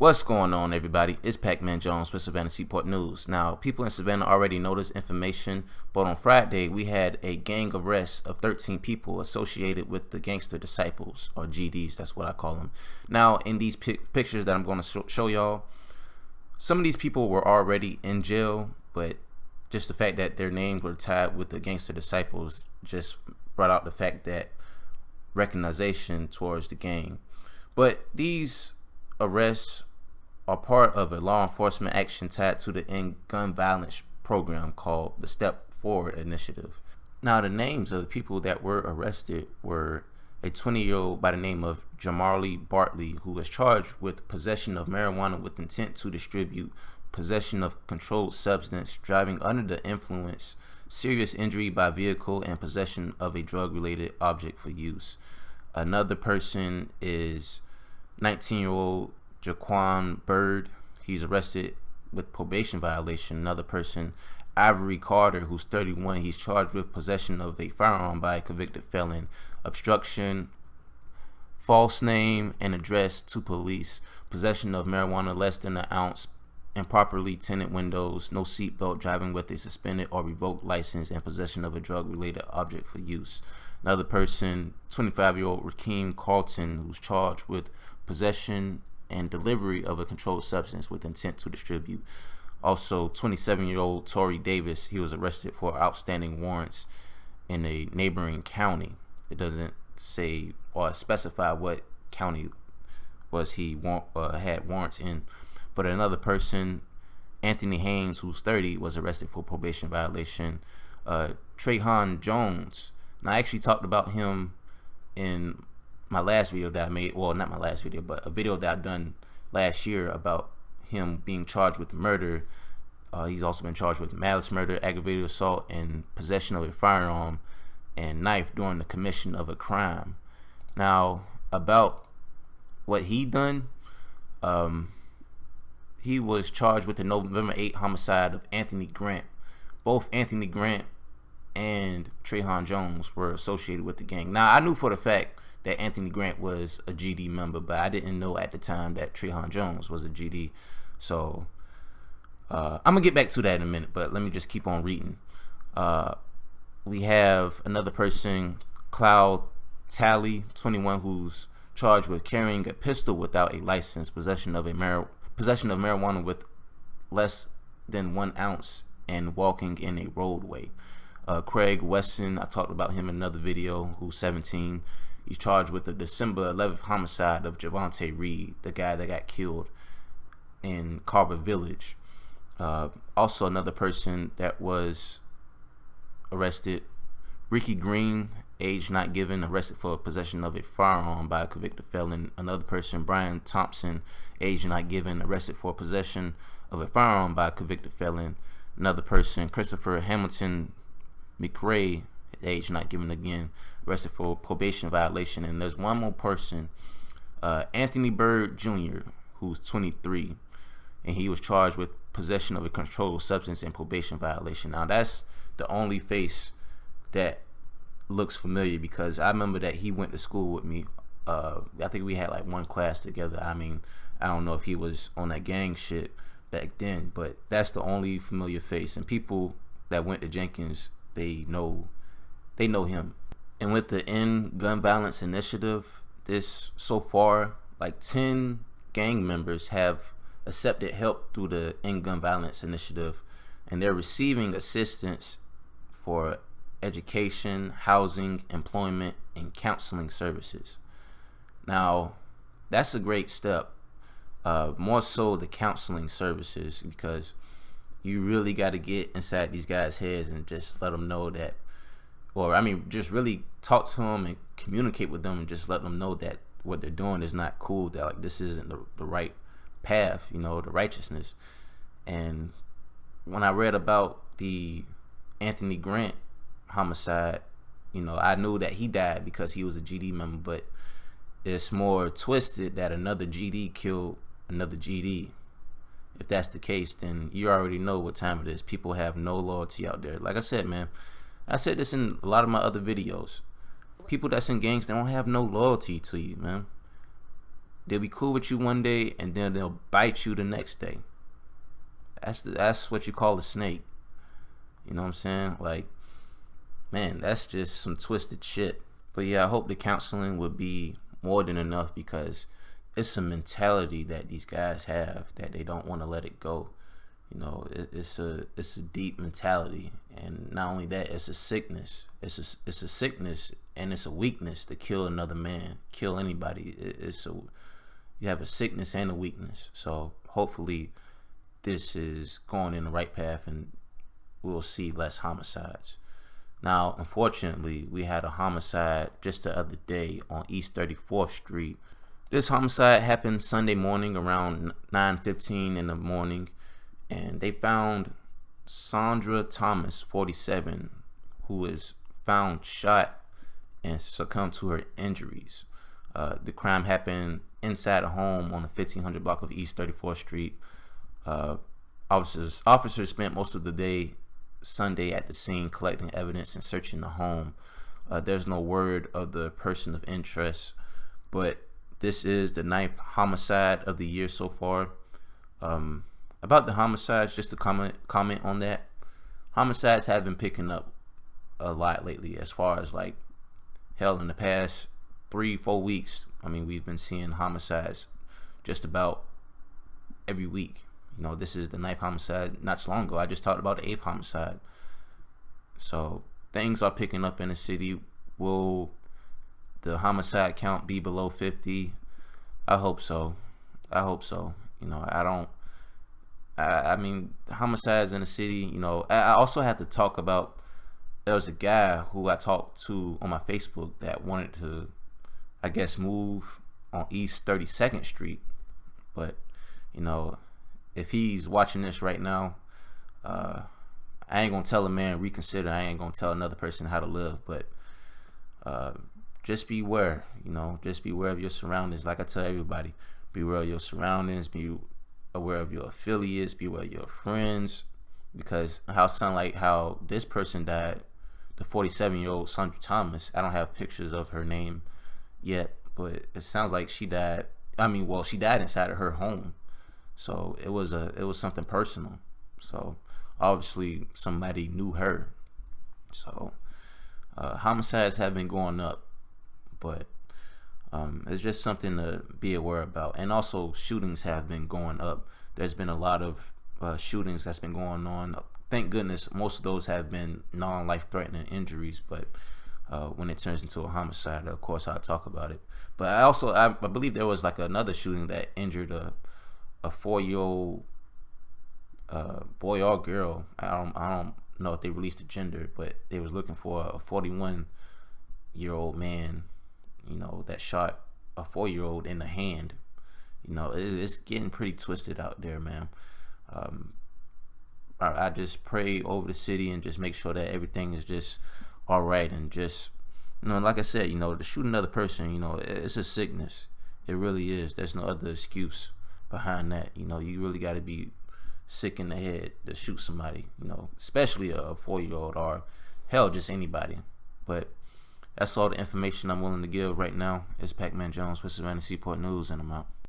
What's going on, everybody? It's Pac-Man Jones with Savannah Seaport News. Now, people in Savannah already know this information, but on Friday, we had a gang arrest of 13 people associated with the Gangster Disciples, or GDs, that's what I call them. Now, in these pictures that I'm going to show y'all, some of these people were already in jail, but just the fact that their names were tied with the Gangster Disciples just brought out the fact that recognition towards the gang. But these arrests are part of a law enforcement action tied to the End Gun Violence program called the Step Forward Initiative. Now, the names of the people that were arrested were a 20-year-old by the name of Jamarlee Bartley, who was charged with possession of marijuana with intent to distribute, possession of controlled substance, driving under the influence, serious injury by vehicle, and possession of a drug-related object for use. Another person is 19-year-old Jaquan Bird. He's arrested with probation violation. Another person, Ivory Carter, who's 31. He's charged with possession of a firearm by a convicted felon, obstruction, false name and address to police, possession of marijuana less than an ounce, improperly tinted windows, no seatbelt, driving with a suspended or revoked license, and possession of a drug-related object for use. Another person, 25-year-old Rakeem Carlton, who's charged with possession and delivery of a controlled substance with intent to distribute. Also, 27-year-old Tory Davis, he was arrested for outstanding warrants in a neighboring county. It doesn't say or specify what county was he had warrants in. But another person, Anthony Haynes, who's 30, was arrested for probation violation. Trayvon Jones, and I actually talked about him in my last video that I made, well, not my last video, but a video that I done last year about him being charged with murder. He's also been charged with malice murder, aggravated assault, and possession of a firearm and knife during the commission of a crime. Now, about what he done, he was charged with the November 8th homicide of Anthony Grant. Both Anthony Grant and Trayvon Jones were associated with the gang. Now, I knew for the fact that Anthony Grant was a GD member, but I didn't know at the time that Trayvon Jones was a GD. So I'm gonna get back to that in a minute, but let me just keep on reading. We have another person, Cloud Talley, 21, who's charged with carrying a pistol without a license, possession of marijuana with less than 1 ounce, and walking in a roadway. Craig Weston, I talked about him in another video, who's 17. He's charged with the December 11th homicide of Javante Reed, the guy that got killed in Carver Village. Also, another person that was arrested, Ricky Green, age not given, arrested for possession of a firearm by a convicted felon. Another person, Brian Thompson, age not given, arrested for possession of a firearm by a convicted felon. Another person, Christopher Hamilton McRae, age not given again, arrested for probation violation. And there's one more person, Anthony Bird Jr., who's 23, and he was charged with possession of a controlled substance and probation violation. Now, that's the only face that looks familiar, because I remember that he went to school with me. I think we had like one class together. I mean, I don't know if he was on that gang shit back then, but that's the only familiar face. And people that went to Jenkins, they know him. And with the End Gun Violence Initiative, so far, like 10 gang members have accepted help through the End Gun Violence Initiative, and they're receiving assistance for education, housing, employment, and counseling services. Now, that's a great step. More so the counseling services, because you really got to get inside these guys' heads and just let them know that, or I mean, just really talk to them and communicate with them and just let them know that what they're doing is not cool, that like this isn't the right path, the righteousness. And when I read about the Anthony Grant homicide, I knew that he died because he was a GD member, but it's more twisted that another GD killed another GD. If that's the case, then you already know what time it is. People have no loyalty out there. Like I said, man, I said this in a lot of my other videos. People that's in gangs, they don't have no loyalty to you, man. They'll be cool with you one day, and then they'll bite you the next day. That's what you call a snake. You know what I'm saying? Like, man, that's just some twisted shit. But yeah, I hope the counseling would be more than enough, because it's a mentality that these guys have that they don't want to let it go. You know, it's a deep mentality, and not only that, it's a sickness. It's a sickness, and it's a weakness to kill another man, kill anybody. You have a sickness and a weakness. So hopefully, this is going in the right path, and we'll see less homicides. Now, unfortunately, we had a homicide just the other day on East 34th Street. This homicide happened Sunday morning around 9:15 in the morning, and they found Saundra Thomas, 47, who was found shot and succumbed to her injuries. The crime happened inside a home on the 1500 block of East 34th Street. Officers spent most of the day Sunday at the scene collecting evidence and searching the home. There's no word of the person of interest, but this is the 9th homicide of the year so far. About the homicides, just to comment on that, homicides have been picking up a lot lately. As far as like, hell, in the past 3-4 weeks, I mean, we've been seeing homicides just about every week. You know, this is the 9th homicide. Not so long ago, I just talked about the 8th homicide. So things are picking up in the city. Will the homicide count be below 50? I hope so. You know, I mean, homicides in the city, you know. I also have to talk about, there was a guy who I talked to on my Facebook that wanted to, I guess, move on East 32nd Street. But, you know, if he's watching this right now, I ain't gonna tell a man reconsider. I ain't gonna tell another person how to live. But just beware, you know. Just beware of your surroundings. Like I tell everybody, beware of your surroundings. Be aware of your affiliates. Beware of your friends. Because how this person died, the 47-year-old Saundra Thomas. I don't have pictures of her name yet, but it sounds like she died. I mean, well, she died inside of her home. So it was something personal. So obviously somebody knew her. So homicides have been going up, but it's just something to be aware about. And also shootings have been going up. There's been a lot of shootings that's been going on. Thank goodness most of those have been non-life-threatening injuries, but when it turns into a homicide, of course I'll talk about it. But I believe there was like another shooting that injured a 4-year-old boy or girl. I don't know if they released the gender, but they was looking for a 41-year-old man, you know, that shot a 4-year-old in the hand. You know, it's getting pretty twisted out there, man. I just pray over the city and just make sure that everything is just all right, and just, you know, like I said, you know, to shoot another person, you know, it's a sickness. It really is. There's no other excuse behind that. You know, you really got to be sick in the head to shoot somebody, you know, especially a 4-year-old, or hell, just anybody. But that's all the information I'm willing to give right now. It's Pac-Man Jones with Savannah Seaport News, and I'm out.